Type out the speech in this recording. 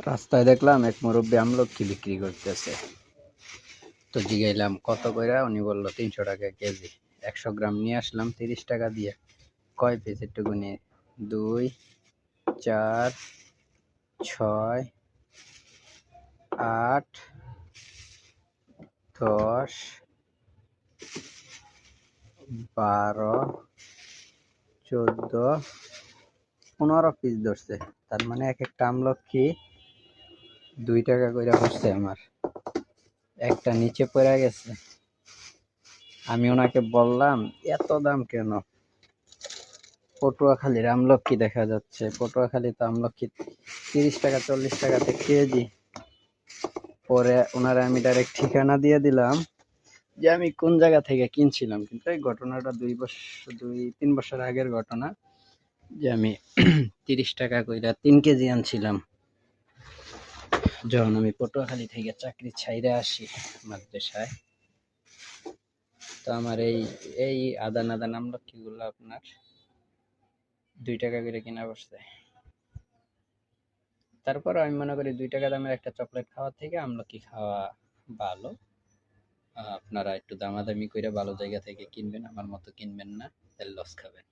রাস্তায় দেখলাম এক মুরব্বী আমলকি বিক্রি করতেছে। তো জিগাইলাম কত কইরা, উনি বললো 300 টাকা কেজি। 100 গ্রাম নিয়ে আসলাম 30 টাকা দিয়ে। কয় পিস একটু গুনি, 2, 4, 6, 8, 10, 12, 14, 15 পিস ধরছে। তার মানে এক একটা আমলকি 2 টাকা কইরা পড়ছে আমার। একটা নিচে পড়ে গেছে। আমি ওনাকে বললাম, এত দাম কেন? পটুয়াখালীর আমলকি দেখা যাচ্ছে, পটুয়াখালীতে আমলকি 30 টাকা 40 টাকাতে কেজি। পরে ওনারা আমি ডাইরেক্ট ঠিকানা দিয়ে দিলাম যে আমি কোন জায়গা থেকে কিনছিলাম। কিন্তু এই ঘটনাটা 2-3 বছর আগের ঘটনা, যে আমি 30 টাকা কইরা 3 কেজি আনছিলাম যখন আমি পটুয়াখালী থেকে চাকরি ছাইরে আসি মাদ্রাসায়। তো আমার এই এই আদান আদান আমলকি গুলো আপনার 2 টাকা করে কিনা পড়ছে। তারপর আমি মনে করি 2 টাকা দামের একটা চকলেট খাওয়ার থেকে আমলকি খাওয়া ভালো। আপনারা একটু দামাদামি করে ভালো জায়গা থেকে কিনবেন, আমার মতো কিনবেন না, তাহলে লস খাবেন।